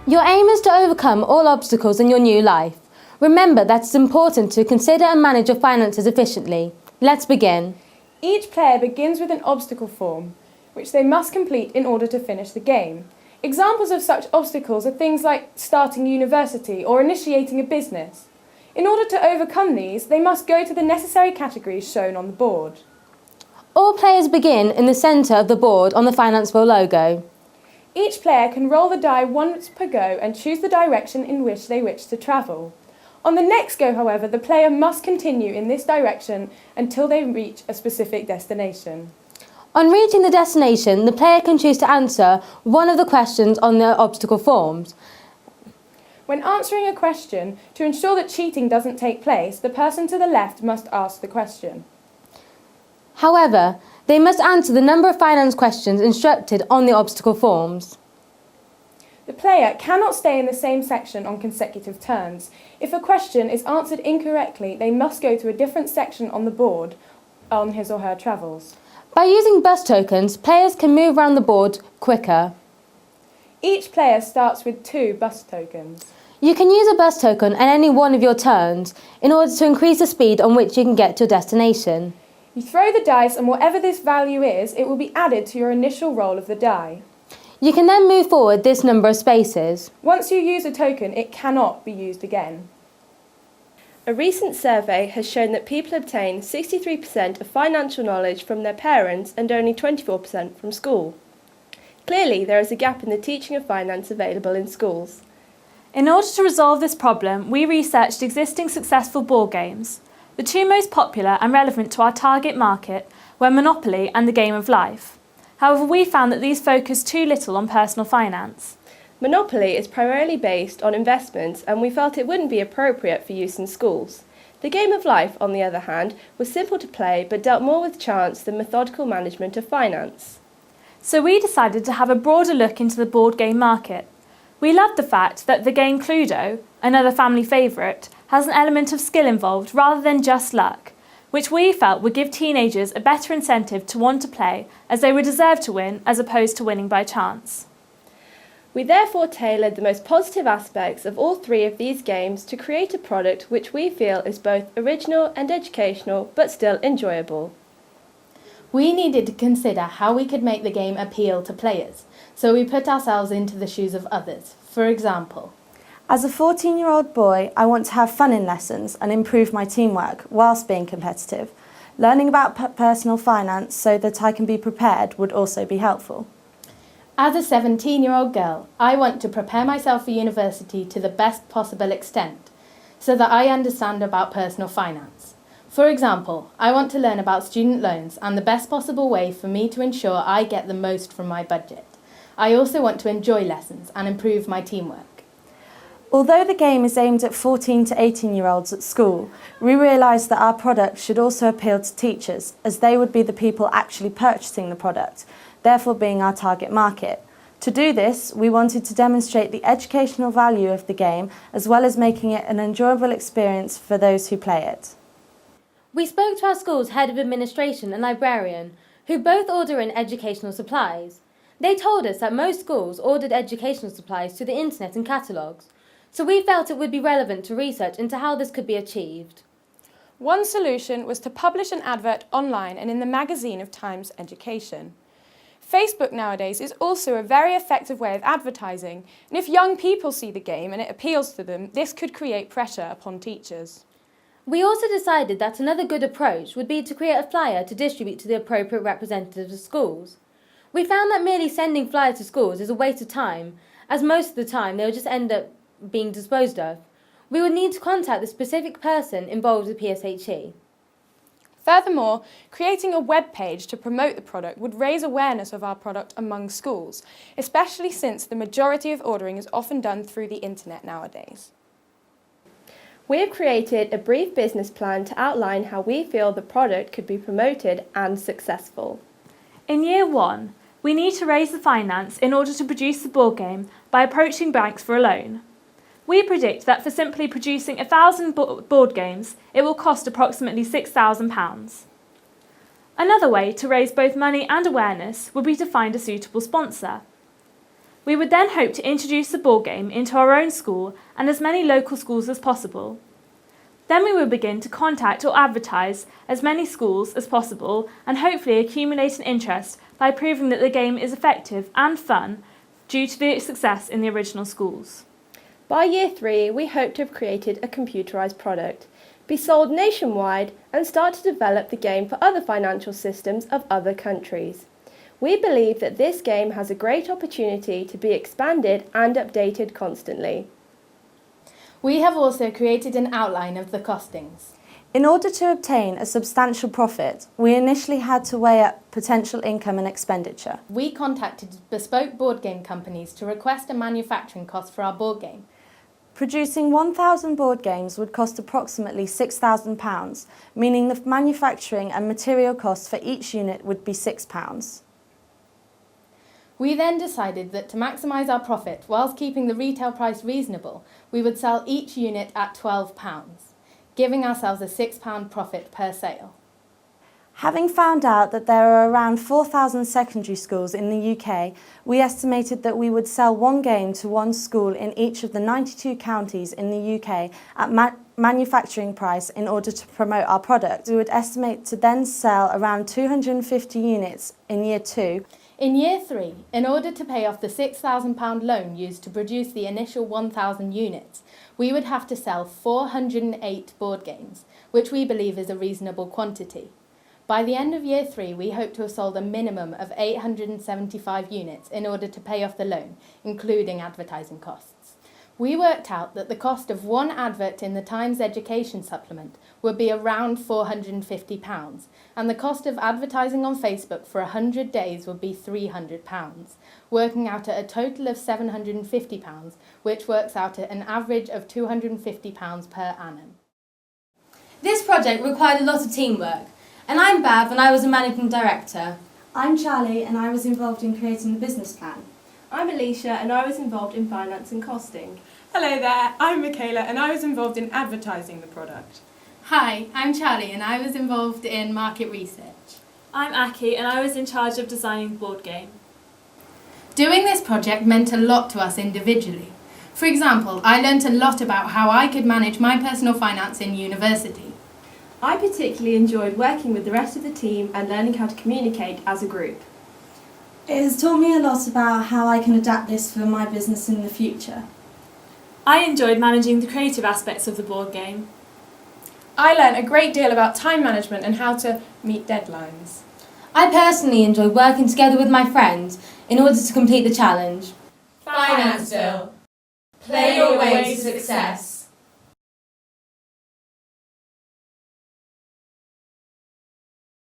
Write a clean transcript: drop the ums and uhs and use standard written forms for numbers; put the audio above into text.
Your aim is to overcome all obstacles in your new life. Remember that it's important to consider and manage your finances efficiently. Let's begin. Each player begins with an obstacle form, which they must complete in order to finish the game. Examples of such obstacles are things like starting university or initiating a business. In order to overcome these, they must go to the necessary categories shown on the board. All players begin in the centre of the board on the Financeville logo. Each player can roll the die once per go and choose the direction in which they wish to travel. On the next go, however, the player must continue in this direction until they reach a specific destination. On reaching the destination, the player can choose to answer one of the questions on the obstacle forms. When answering a question, to ensure that cheating doesn't take place, the person to the left must ask the question. However, they must answer the number of finance questions instructed on the obstacle forms. The player cannot stay in the same section on consecutive turns. If a question is answered incorrectly, they must go to a different section on the board on his or her travels. By using bus tokens, players can move around the board quicker. Each player starts with 2 bus tokens. You can use a bus token at any one of your turns in order to increase the speed on which you can get to your destination. You throw the dice, and whatever this value is, it will be added to your initial roll of the die. You can then move forward this number of spaces. Once you use a token, it cannot be used again. A recent survey has shown that people obtain 63% of financial knowledge from their parents and only 24% from school. Clearly, there is a gap in the teaching of finance available in schools. In order to resolve this problem, we researched existing successful board games. The 2 most popular and relevant to our target market were Monopoly and the Game of Life. However, we found that these focus too little on personal finance. Monopoly is primarily based on investments, and we felt it wouldn't be appropriate for use in schools. The Game of Life, on the other hand, was simple to play but dealt more with chance than methodical management of finance. So we decided to have a broader look into the board game market. We loved the fact that the game Cluedo, another family favourite, has an element of skill involved rather than just luck, which we felt would give teenagers a better incentive to want to play, as they would deserve to win as opposed to winning by chance. We therefore tailored the most positive aspects of all 3 of these games to create a product which we feel is both original and educational, but still enjoyable. We needed to consider how we could make the game appeal to players, so we put ourselves into the shoes of others. For example, as a 14-year-old boy, I want to have fun in lessons and improve my teamwork whilst being competitive. Learning about personal finance so that I can be prepared would also be helpful. as a 17-year-old girl, I want to prepare myself for university to the best possible extent, so that I understand about personal finance. For example, I want to learn about student loans and the best possible way for me to ensure I get the most from my budget. I also want to enjoy lessons and improve my teamwork. Although the game is aimed at 14 to 18-year-olds at school, we realised that our product should also appeal to teachers, as they would be the people actually purchasing the product, therefore being our target market. To do this, we wanted to demonstrate the educational value of the game, as well as making it an enjoyable experience for those who play it. We spoke to our school's head of administration and librarian, who both order in educational supplies. They told us that most schools ordered educational supplies to the internet and catalogues, so we felt it would be relevant to research into how this could be achieved. One solution was to publish an advert online and in the magazine of Times Education. Facebook nowadays is also a very effective way of advertising, and if young people see the game and it appeals to them, this could create pressure upon teachers. We also decided that another good approach would be to create a flyer to distribute to the appropriate representatives of schools. We found that merely sending flyers to schools is a waste of time, as most of the time they'll just end up being disposed of. We would need to contact the specific person involved with PSHE. Furthermore, creating a web page to promote the product would raise awareness of our product among schools, especially since the majority of ordering is often done through the internet nowadays. We have created a brief business plan to outline how we feel the product could be promoted and successful. In year 1, we need to raise the finance in order to produce the board game by approaching banks for a loan. We predict that for simply producing 1,000 board games, it will cost approximately £6,000. Another way to raise both money and awareness would be to find a suitable sponsor. We would then hope to introduce the board game into our own school and as many local schools as possible. Then we would begin to contact or advertise as many schools as possible and hopefully accumulate an interest by proving that the game is effective and fun due to the success in the original schools. By year 3, we hope to have created a computerised product, be sold nationwide and start to develop the game for other financial systems of other countries. We believe that this game has a great opportunity to be expanded and updated constantly. We have also created an outline of the costings. In order to obtain a substantial profit, we initially had to weigh up potential income and expenditure. We contacted bespoke board game companies to request a manufacturing cost for our board game. Producing 1,000 board games would cost approximately £6,000, meaning the manufacturing and material costs for each unit would be £6. We then decided that to maximise our profit whilst keeping the retail price reasonable, we would sell each unit at £12, giving ourselves a £6 profit per sale. Having found out that there are around 4,000 secondary schools in the UK, we estimated that we would sell one game to one school in each of the 92 counties in the UK at manufacturing price in order to promote our product. We would estimate to then sell around 250 units in year 2. In year 3, in order to pay off the £6,000 loan used to produce the initial 1,000 units, we would have to sell 408 board games, which we believe is a reasonable quantity. By the end of year 3, we hope to have sold a minimum of 875 units in order to pay off the loan, including advertising costs. We worked out that the cost of one advert in the Times Education Supplement would be around £450, and the cost of advertising on Facebook for 100 days would be £300, working out at a total of £750, which works out at an average of £250 per annum. This project required a lot of teamwork, and I'm Bav and I was a managing director. I'm Charlie and I was involved in creating the business plan. I'm Alicia and I was involved in finance and costing. Hello there, I'm Michaela and I was involved in advertising the product. Hi, I'm Charlie and I was involved in market research. I'm Aki and I was in charge of designing the board game. Doing this project meant a lot to us individually. For example, I learnt a lot about how I could manage my personal finance in university. I particularly enjoyed working with the rest of the team and learning how to communicate as a group. It has taught me a lot about how I can adapt this for my business in the future. I enjoyed managing the creative aspects of the board game. I learned a great deal about time management and how to meet deadlines. I personally enjoyed working together with my friends in order to complete the challenge. Financeville. Play your way to success.